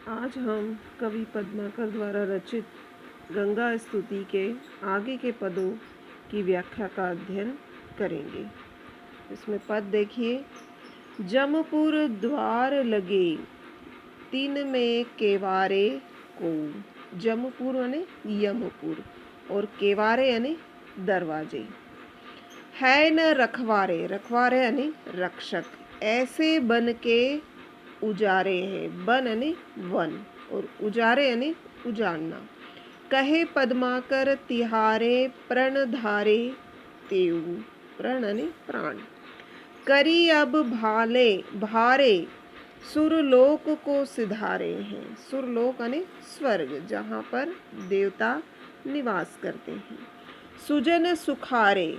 आज हम कवि पद्माकर द्वारा रचित गंगा स्तुति के आगे के पदों की व्याख्या का अध्ययन करेंगे। इसमें पद देखिए। जमपुर द्वार लगे तीन में केवारे को। जमपुर यानी यमपुर और केवारे यानी दरवाजे। है न रखवारे, रखवारे यानी रक्षक, ऐसे बन के उजारे हैं। बन यानी वन और उजारे यानी उजाड़ना। कहे पद्माकर तिहारे प्रण धारे तेऊ, प्रण यानी प्राण। करी अब भाले भारे सुरलोक को सिधारे हैं। सुरलोक यानी स्वर्ग, जहाँ पर देवता निवास करते हैं। सुजन सुखारे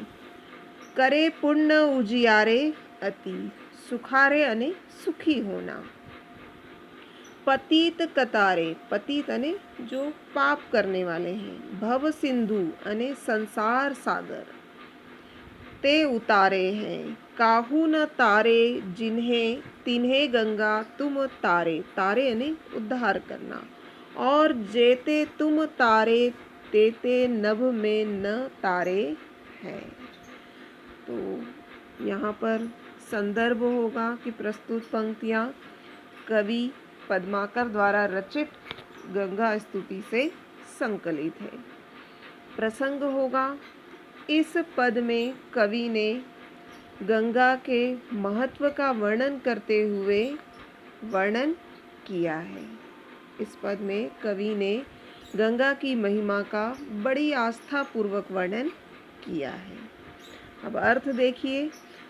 करे पुण्य उजियारे अति, सुखारे यानी सुखी होना। पतित कतारे, पतित यानी जो पाप करने वाले हैं। भव सिंधु यानी संसार सागर, ते उतारे हैं। काहू न तारे जिन्हें तिन्हें गंगा तुम तारे, तारे यानी उद्धार करना। और जेते तुम तारे तेते नभ में न तारे हैं। तो यहाँ पर संदर्भ होगा कि प्रस्तुत पंक्तियाँ कवि पद्माकर द्वारा रचित गंगा स्तुति से संकलित है। प्रसंग होगा, इस पद में कवि ने गंगा के महत्व का वर्णन करते हुए वर्णन किया है। इस पद में कवि ने गंगा की महिमा का बड़ी आस्था पूर्वक वर्णन किया है। अब अर्थ देखिए।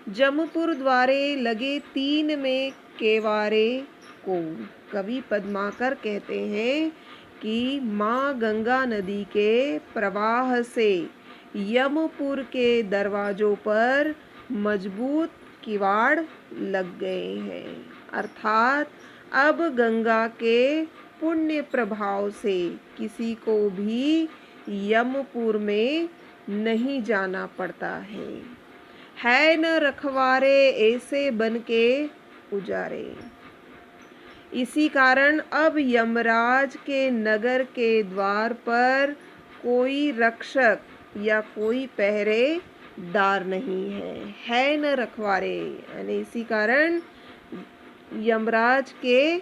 जमपुर द्वारे लगे तीन में केवारे को। कवि पद्माकर कहते हैं कि माँ गंगा नदी के प्रवाह से यमपुर के दरवाजों पर मजबूत किवाड़ लग गए हैं। अर्थात अब गंगा के पुण्य प्रभाव से किसी को भी यमपुर में नहीं जाना पड़ता है न रखवारे ऐसे बन के उजारे। इसी कारण अब यमराज के नगर के द्वार पर कोई रक्षक या कोई पहरेदार नहीं है न रखवारे, यानी इसी कारण यमराज के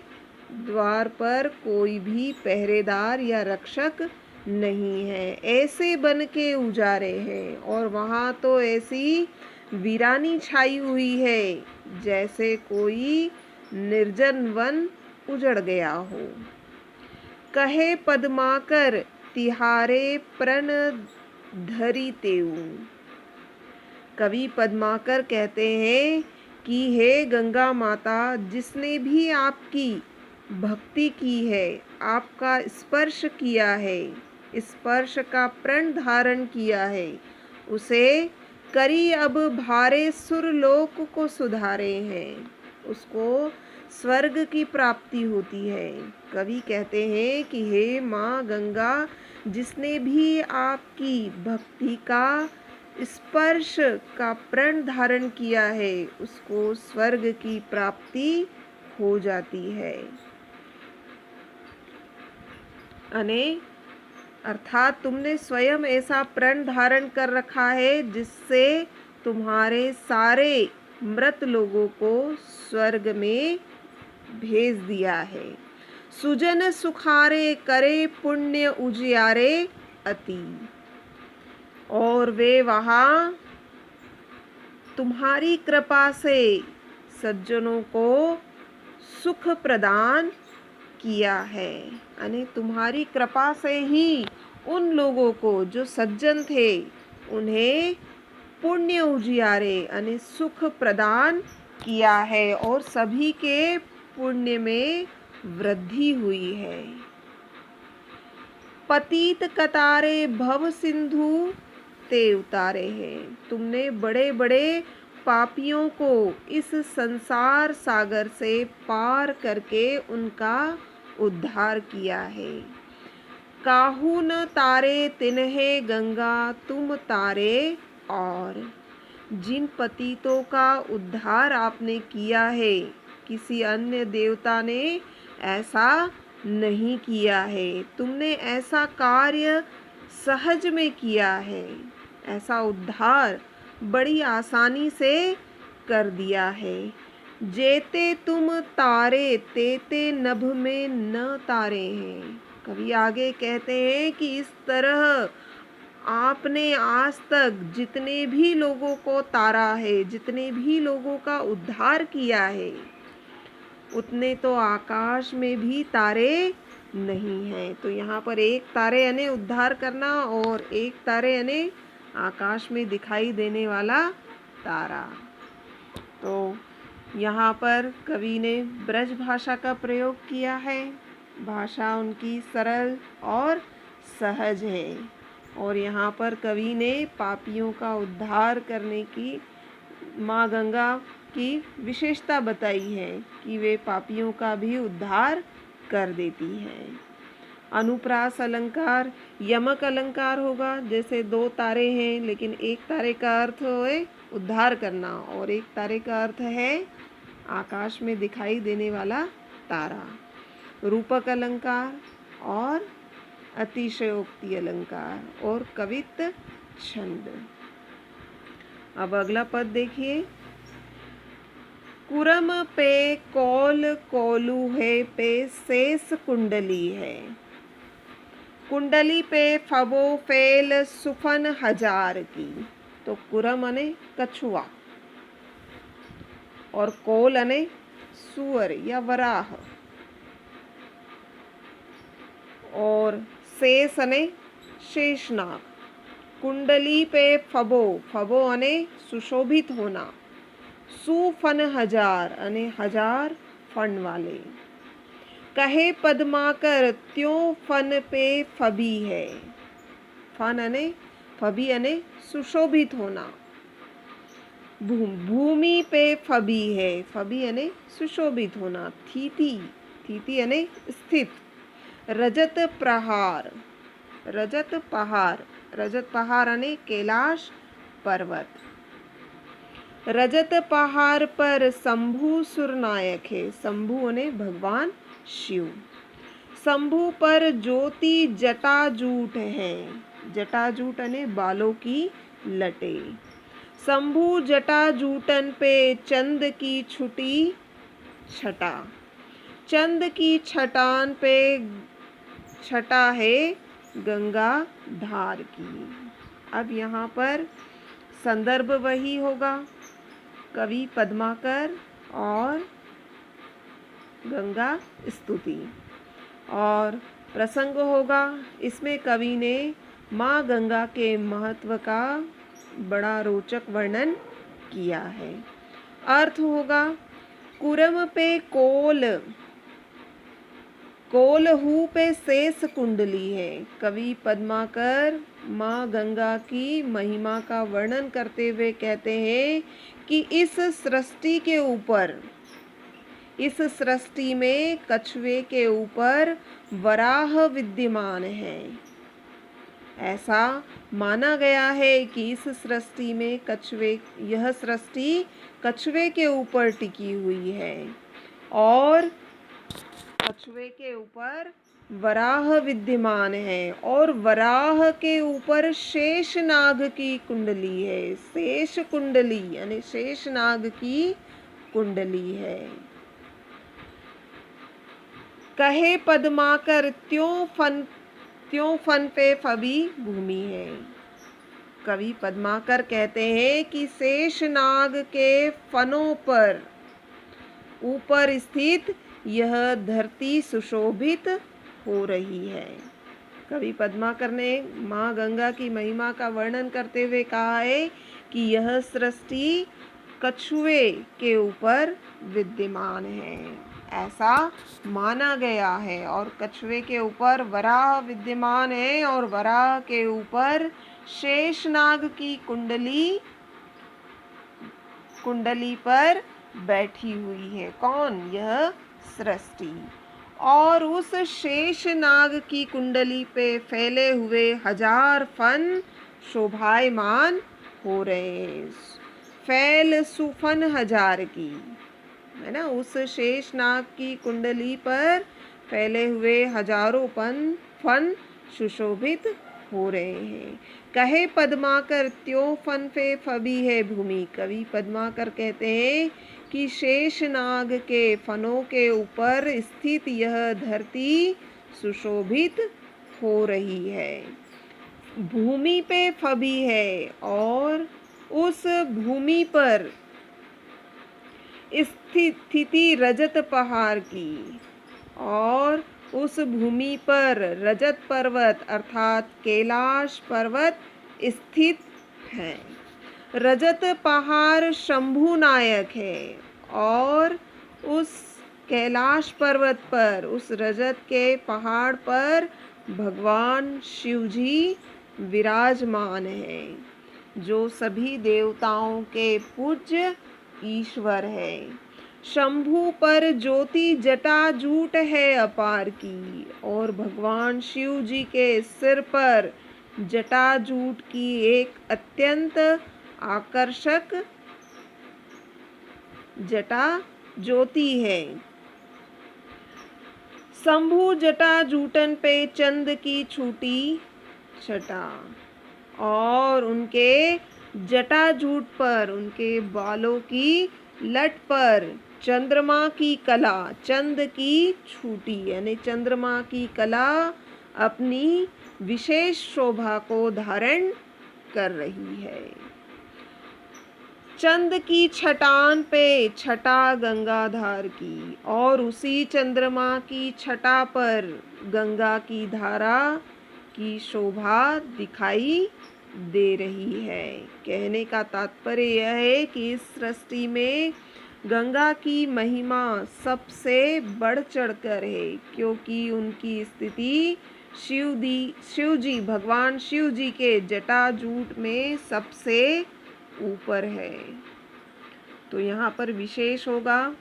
द्वार पर कोई भी पहरेदार या रक्षक नहीं है। ऐसे बन के उजारे हैं और वहाँ तो ऐसी वीरानी छाई हुई है जैसे कोई निर्जन वन उजड़ गया हो। कहे पद्माकर तिहारे प्रण धरी तेऊ। कवि पद्माकर कहते हैं कि हे गंगा माता, जिसने भी आपकी भक्ति की है, आपका स्पर्श किया है, स्पर्श का प्रण धारण किया है, उसे करी अब भारे सुरलोक को सुधारे हैं, उसको स्वर्ग की प्राप्ति होती है। कवि कहते हैं कि हे माँ गंगा, जिसने भी आपकी भक्ति का स्पर्श का प्रण धारण किया है, उसको स्वर्ग की प्राप्ति हो जाती है। अर्थात तुमने स्वयं ऐसा प्रण धारण कर रखा है जिससे तुम्हारे सारे मृत लोगों को स्वर्ग में भेज दिया है। सुजन सुखारे करे पुण्य उजियारे अति, और वे वहाँ तुम्हारी कृपा से सज्जनों को सुख प्रदान किया है। यानी तुम्हारी कृपा से ही उन लोगों को जो सज्जन थे उन्हें पुण्य उजियारे यानी सुख प्रदान किया है और सभी के पुण्य में वृद्धि हुई है। पतित कतारे भव सिंधु ते उतारे हैं। तुमने बड़े बड़े पापियों को इस संसार सागर से पार करके उनका उद्धार किया है। काहू न तारे तिन्हें गंगा तुम तारे, और जिन पतितों का उद्धार आपने किया है, किसी अन्य देवता ने ऐसा नहीं किया है, तुमने ऐसा कार्य सहज में किया है, ऐसा उद्धार बड़ी आसानी से कर दिया है। जेते तुम तारे तेते नभ में न तारे हैं। कवि आगे कहते हैं कि इस तरह आपने आज तक जितने भी लोगों को तारा है, जितने भी लोगों का उद्धार किया है, उतने तो आकाश में भी तारे नहीं हैं। तो यहाँ पर एक तारे यानी उद्धार करना और एक तारे यानी आकाश में दिखाई देने वाला तारा। तो यहाँ पर कवि ने ब्रज भाषा का प्रयोग किया है। भाषा उनकी सरल और सहज है और यहाँ पर कवि ने पापियों का उद्धार करने की माँ गंगा की विशेषता बताई है कि वे पापियों का भी उद्धार कर देती है। अनुप्रास अलंकार यमक अलंकार होगा, जैसे दो तारे हैं लेकिन एक तारे का अर्थ है उद्धार करना और एक तारे का अर्थ है आकाश में दिखाई देने वाला तारा। रूपक अलंकार और अतिशयोक्ति अलंकार और कवित्व छंद। अब अगला पद देखिए। कुरम पे कौल कौलू है पे शेष कुंडली है। कुंडली पे फबो फेल सुफन हजार की। तो कुरम अने कछुआ और कौल अने सुअर या वराह और शेष अने शेषनाग। कुंडली पे फबो, फबो अने सुशोभित होना। सुफन हजार अने हजार फन वाले। कहे पद्माकर त्यों फन पे फबी है। फन अने फबी अने सुशोभित होना। भूमि पे फबी है, फबी अने सुशोभित होना। थीति, थीति अने स्थित। रजत प्रहार, रजत पहाड़, रजत पहाड़ अने कैलाश पर्वत। रजत पहाड़ पर शंभु सुरनायक है। शंभु अने भगवान शिव। शंभु पर ज्योति जटाजूट है। जटाजूट अने बालों की लटे। शंभु जटाजूटन पे चंद की छुटी छटा। चंद की छटान पे छटा है गंगा धार की। अब यहाँ पर संदर्भ वही होगा, कवि पद्माकर और गंगा स्तुति, और प्रसंग होगा इसमें कवि ने माँ गंगा के महत्व का बड़ा रोचक वर्णन किया है। अर्थ होगा कुरम पे कोल, कोलहू पे शेष कुंडली है। कवि पद्माकर माँ गंगा की महिमा का वर्णन करते हुए कहते हैं कि इस सृष्टि के ऊपर, इस सृष्टि में कछुए के ऊपर वराह विद्यमान है। ऐसा माना गया है कि इस सृष्टि में कछुए, यह सृष्टि कछुए के ऊपर टिकी हुई है और कछुए के ऊपर वराह विद्यमान है और वराह के ऊपर शेषनाग की कुंडली है। शेष कुंडली यानी शेषनाग की कुंडली है। कहे पद्माकर त्यों फन पे फबी भूमि है। कवि पद्माकर कहते हैं कि शेषनाग के फनों पर ऊपर स्थित यह धरती सुशोभित हो रही है। कवि पद्माकर ने माँ गंगा की महिमा का वर्णन करते हुए कहा है कि यह सृष्टि कछुए के ऊपर विद्यमान है, ऐसा माना गया है। और कछुए के ऊपर वराह विद्यमान है और वराह के ऊपर शेषनाग की कुंडली पर बैठी हुई है। कौन? यह सृष्टि। और उस शेषनाग की कुंडली पे फैले हुए हजार फन शोभायमान हो रहे हैं। फैल सुफन हजार की, है ना। उस शेषनाग की कुंडली पर फैले हुए हजारों फन सुशोभित हो रहे हैं। कहे पद्माकर त्यों फन पे फबी है भूमि। कवि पद्माकर कहते हैं कि शेषनाग के फनों के ऊपर स्थित यह धरती सुशोभित हो रही है। भूमि पे फबी है और उस भूमि पर स्थिति रजत पहाड़ की, और उस भूमि पर रजत पर्वत अर्थात कैलाश पर्वत स्थित है। रजत पहाड़ शंभु नायक है और उस कैलाश पर्वत पर, उस रजत के पहाड़ पर भगवान शिव जी विराजमान हैं, जो सभी देवताओं के पूज्य ईश्वर है। शंभु पर ज्योति जटाजूट है अपार की, और भगवान शिव जी के सिर पर जटाजूट की एक अत्यंत आकर्षक जटा ज्योति है। शंभु जटाजूटन पे चंद की छूटी छटा, और उनके जटाजूट पर, उनके बालों की लट पर चंद्रमा की कला, चंद की छूटी यानी चंद्रमा की कला अपनी विशेष शोभा को धारण कर रही है। चंद की छटान पे छटा गंगाधार की, और उसी चंद्रमा की छटा पर गंगा की धारा की शोभा दिखाई दे रही है। कहने का तात्पर्य यह है कि इस सृष्टि में गंगा की महिमा सबसे बढ़ चढ़कर है, क्योंकि उनकी स्थिति शिव जी, भगवान शिव जी के जटाजूट में सबसे ऊपर है। तो यहाँ पर विशेष होगा,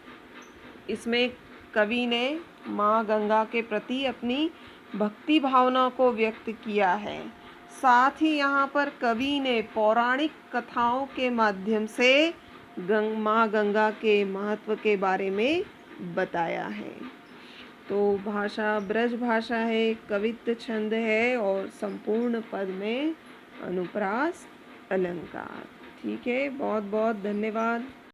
इसमें कवि ने माँ गंगा के प्रति अपनी भक्ति भावना को व्यक्त किया है। साथ ही यहाँ पर कवि ने पौराणिक कथाओं के माध्यम से माँ गंगा के महत्व के बारे में बताया है। तो भाषा ब्रज भाषा है, कवित्व छंद है, और संपूर्ण पद में अनुप्रास अलंकार। ठीक है, बहुत बहुत धन्यवाद।